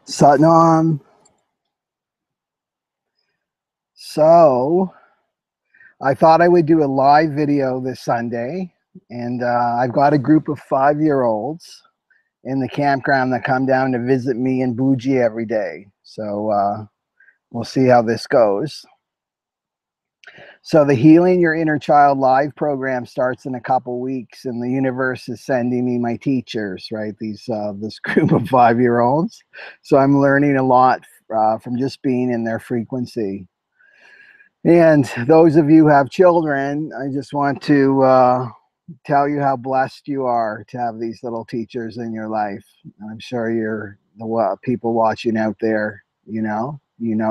Satnam. So I thought I would do a live video this Sunday, and I've got a group of 5-year-olds in the campground that come down to visit me in Bougie every day. So we'll see how this goes. So the Healing Your Inner Child live program starts in a couple weeks, and the universe is sending me my teachers, right? This group of 5-year-olds. So I'm learning a lot from just being in their frequency. And those of you who have children, I just want to tell you how blessed you are to have these little teachers in your life. I'm sure you're the people watching out there, you know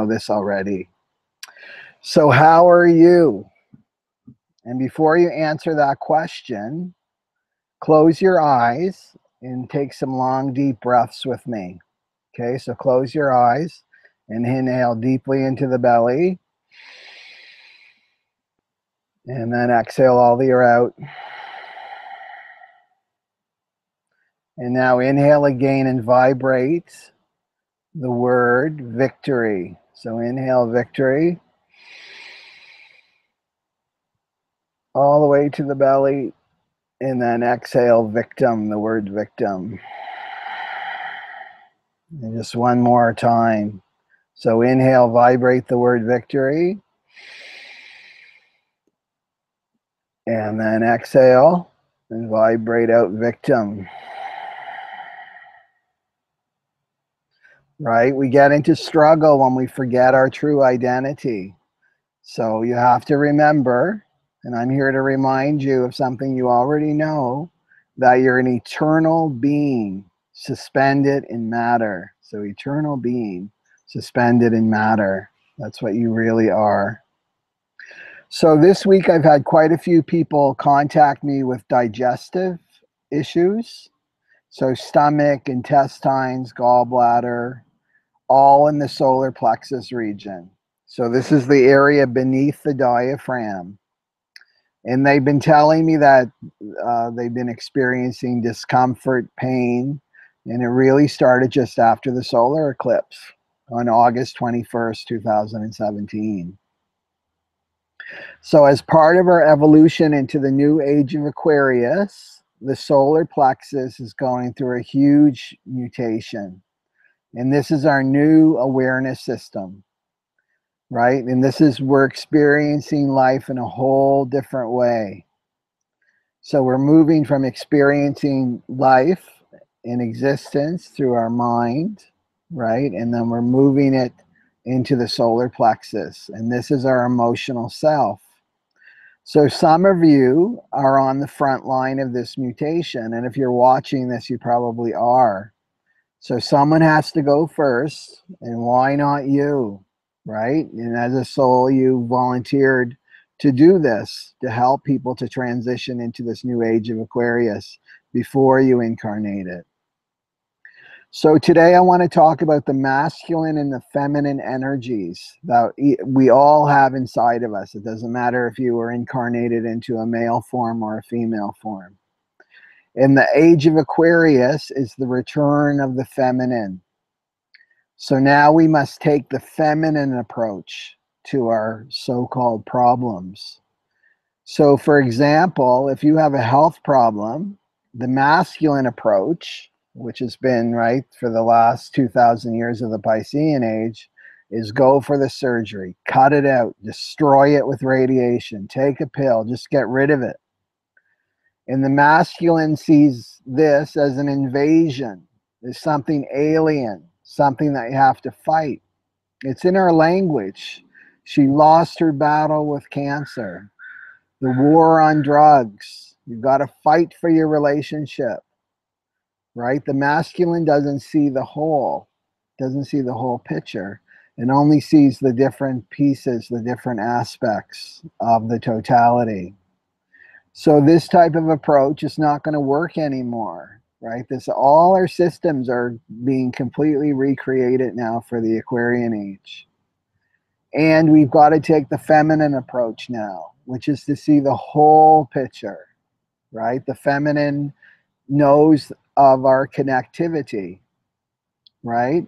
this already. So how are you? And before you answer that question, close your eyes and take some long, deep breaths with me. Okay, so close your eyes and inhale deeply into the belly. And then exhale all the air out. And now inhale again and vibrate the word victory. So inhale victory. All the way to the belly. And then exhale victim, the word victim. And just one more time. So inhale, vibrate the word victory. And then exhale and vibrate out victim. Right? We get into struggle when we forget our true identity. So you have to remember, and I'm here to remind you of something you already know, that you're an eternal being suspended in matter. So eternal being suspended in matter. That's what you really are. So this week I've had quite a few people contact me with digestive issues. So stomach, intestines, gallbladder, all in the solar plexus region. So this is the area beneath the diaphragm. And they've been telling me that they've been experiencing discomfort, pain, and it really started just after the solar eclipse on August 21st, 2017. So as part of our evolution into the new age of Aquarius, the solar plexus is going through a huge mutation. And this is our new awareness system, right? And we're experiencing life in a whole different way. So we're moving from experiencing life in existence through our mind, right? And then we're moving it into the solar plexus. And this is our emotional self. So some of you are on the front line of this mutation. And if you're watching this, you probably are. So someone has to go first, and why not you, right? And as a soul, you volunteered to do this, to help people to transition into this new age of Aquarius before you incarnated. So today I want to talk about the masculine and the feminine energies that we all have inside of us. It doesn't matter if you were incarnated into a male form or a female form. And the age of Aquarius is the return of the feminine. So now we must take the feminine approach to our so-called problems. So for example, if you have a health problem, the masculine approach, which has been right for the last 2,000 years of the Piscean age, is go for the surgery, cut it out, destroy it with radiation, take a pill, just get rid of it. And the masculine sees this as an invasion, as something alien, something that you have to fight. It's in our language. She lost her battle with cancer. The war on drugs. You've got to fight for your relationship, right? The masculine doesn't see the whole, doesn't see the whole picture, and only sees the different pieces, the different aspects of the totality. So this type of approach is not going to work anymore, right? All our systems are being completely recreated now for the Aquarian age. And we've got to take the feminine approach now, which is to see the whole picture, right? The feminine knows of our connectivity, right?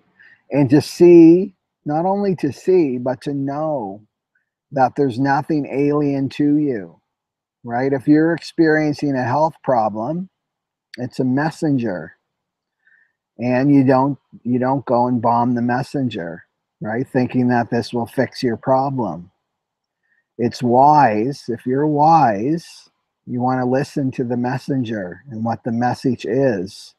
and to see, not only to see, but to know that there's nothing alien to you, right? If you're experiencing a health problem, it's a messenger, and you don't go and bomb the messenger, right? Thinking that this will fix your problem. It's wise. If you're wise, you want to listen to the messenger and what the message is.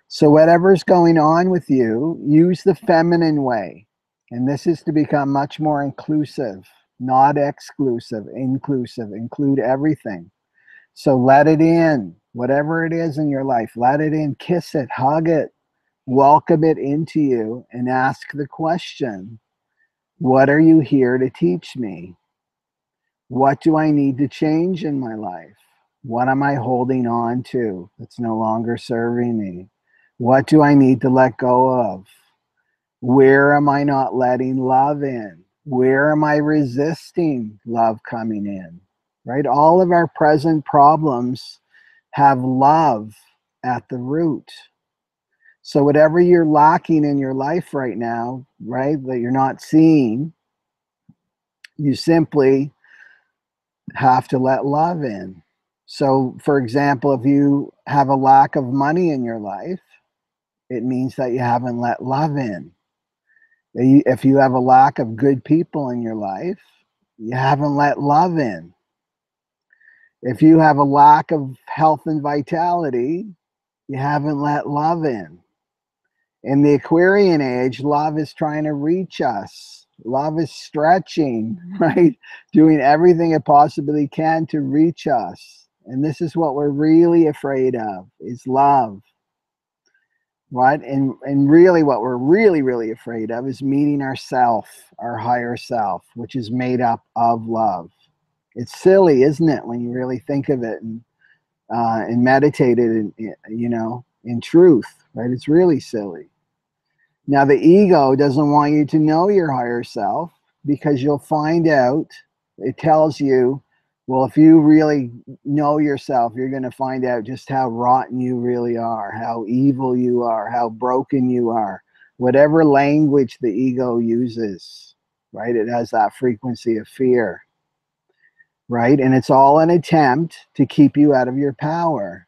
So whatever's going on with you, use the feminine way. And this is to become much more inclusive, not exclusive, inclusive, include everything. So let it in, whatever it is in your life, let it in, kiss it, hug it, welcome it into you, and ask the question, what are you here to teach me? What do I need to change in my life? What am I holding on to that's no longer serving me? What do I need to let go of? Where am I not letting love in? Where am I resisting love coming in? Right? All of our present problems have love at the root. So whatever you're lacking in your life right now, right, that you're not seeing, you simply have to let love in. So, for example, if you have a lack of money in your life, it means that you haven't let love in. If you have a lack of good people in your life, you haven't let love in. If you have a lack of health and vitality, you haven't let love in. In the Aquarian age, love is trying to reach us. Love is stretching, right? Doing everything it possibly can to reach us. And this is what we're really afraid of, is love. Right? And really what we're really afraid of is meeting ourself, our higher self, which is made up of love. It's silly, isn't it, when you really think of it and meditate it in truth, right? It's really silly. Now, the ego doesn't want you to know your higher self, because you'll find out, it tells you, well, if you really know yourself, you're going to find out just how rotten you really are, how evil you are, how broken you are. Whatever language the ego uses, right? It has that frequency of fear, right? And it's all an attempt to keep you out of your power.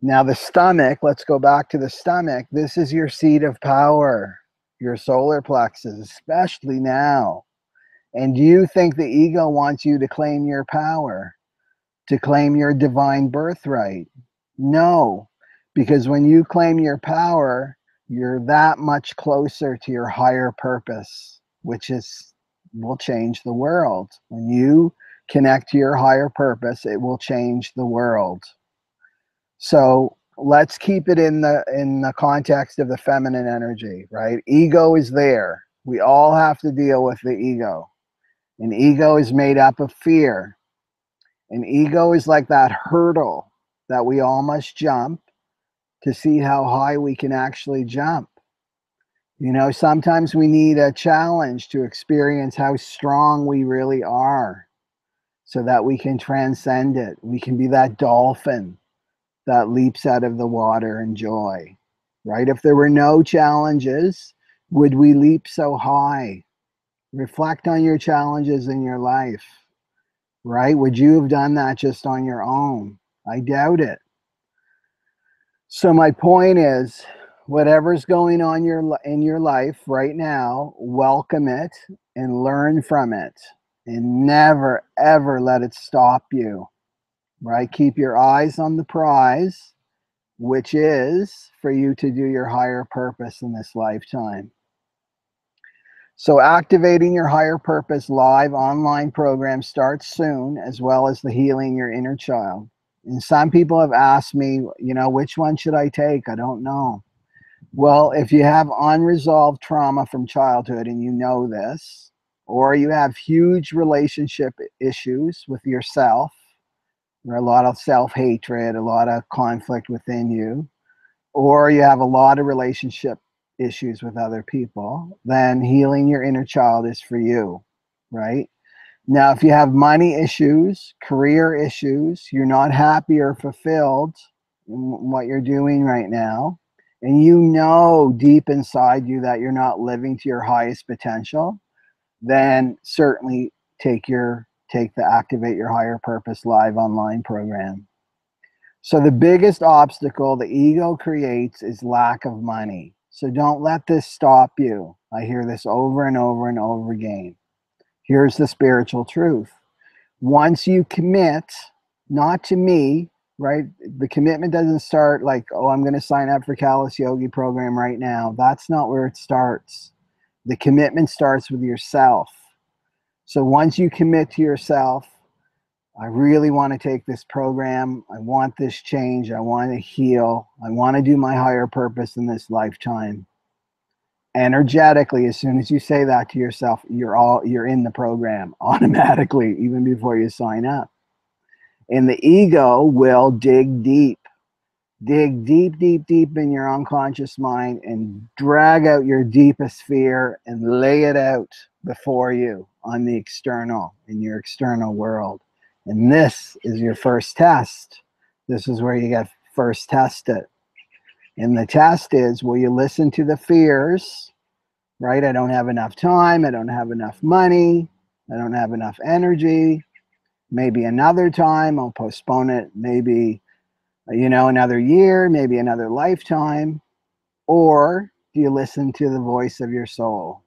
Now the stomach, let's go back to the stomach. This is your seat of power, your solar plexus, especially now. And do you think the ego wants you to claim your power, to claim your divine birthright? No, because when you claim your power, you're that much closer to your higher purpose, which will change the world. When you connect to your higher purpose, it will change the world. So let's keep it in the context of the feminine energy, right? Ego is there. We all have to deal with the ego. And ego is made up of fear. And ego is like that hurdle that we all must jump to see how high we can actually jump. Sometimes we need a challenge to experience how strong we really are, so that we can transcend it. We can be that dolphin that leaps out of the water in joy, right? If there were no challenges, would we leap so high? Reflect on your challenges in your life, right? Would you have done that just on your own? I doubt it. So my point is, whatever's going on in your life right now, welcome it and learn from it, and never, ever let it stop you, right? Keep your eyes on the prize, which is for you to do your higher purpose in this lifetime. So activating your higher purpose live online program starts soon, as well as the healing your inner child. And some people have asked me, which one should I take? I don't know. Well, if you have unresolved trauma from childhood and you know this, or you have huge relationship issues with yourself, or a lot of self-hatred, a lot of conflict within you, or you have a lot of relationship issues with other people, then healing your inner child is for you, right? Now, if you have money issues, career issues, you're not happy or fulfilled in what you're doing right now, and you know deep inside you that you're not living to your highest potential, then certainly take the Activate Your Higher Purpose live online program. So the biggest obstacle the ego creates is lack of money. So don't let this stop you. I hear this over and over and over again. Here's the spiritual truth. Once you commit, not to me, right? The commitment doesn't start like, oh, I'm going to sign up for Callous Yogi program right now. That's not where it starts. The commitment starts with yourself. So once you commit to yourself, I really want to take this program. I want this change. I want to heal. I want to do my higher purpose in this lifetime. Energetically, as soon as you say that to yourself, you're in the program automatically, even before you sign up. And the ego will dig deep in your unconscious mind and drag out your deepest fear and lay it out before you on the external, in your external world. And this is your first test. This is where you get first tested. And the test is, will you listen to the fears, right? I don't have enough time. I don't have enough money. I don't have enough energy. Maybe another time. I'll postpone it. Maybe, another year, maybe another lifetime. Or do you listen to the voice of your soul,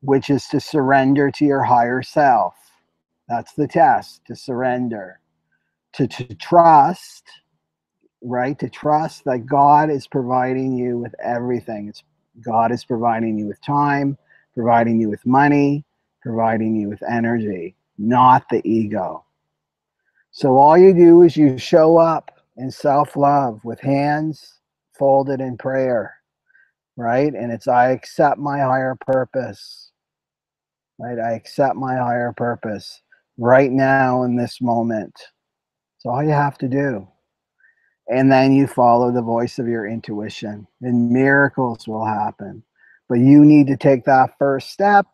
which is to surrender to your higher self? That's the test, to surrender, to trust, right? To trust that God is providing you with everything. God is providing you with time, providing you with money, providing you with energy, not the ego. So all you do is you show up in self-love with hands folded in prayer, right? And it's, I accept my higher purpose, right? I accept my higher purpose right now in this moment. That's all you have to do. And then you follow the voice of your intuition and miracles will happen. But you need to take that first step,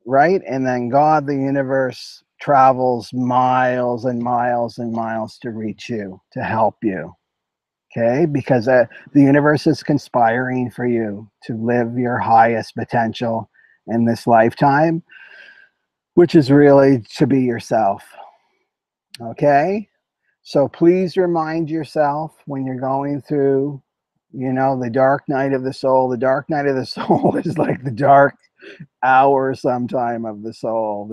right? And then God, the universe, travels miles and miles and miles to reach you, to help you. Okay? Because the universe is conspiring for you to live your highest potential in this lifetime, which is really to be yourself. Okay? So please remind yourself when you're going through, the dark night of the soul. The dark night of the soul is like the dark hour sometime of the soul.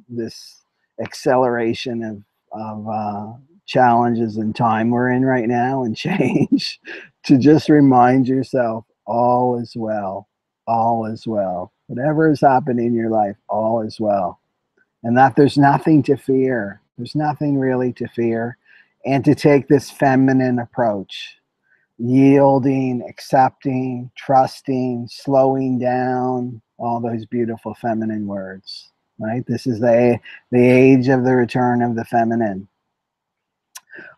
This acceleration of challenges and time we're in right now and change, to just remind yourself all is well. All is well. Whatever is happening in your life, all is well. And that there's nothing to fear. There's nothing really to fear. And to take this feminine approach, yielding, accepting, trusting, slowing down, all those beautiful feminine words, right? This is the age of the return of the feminine.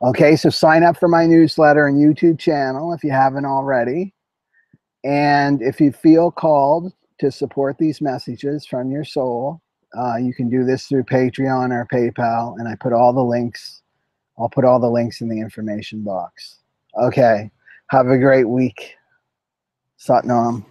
Okay, so sign up for my newsletter and YouTube channel if you haven't already. And if you feel called to support these messages from your soul, you can do this through Patreon or PayPal, and I put all the links. I'll put all the links in the information box. Okay, have a great week. Sat Nam.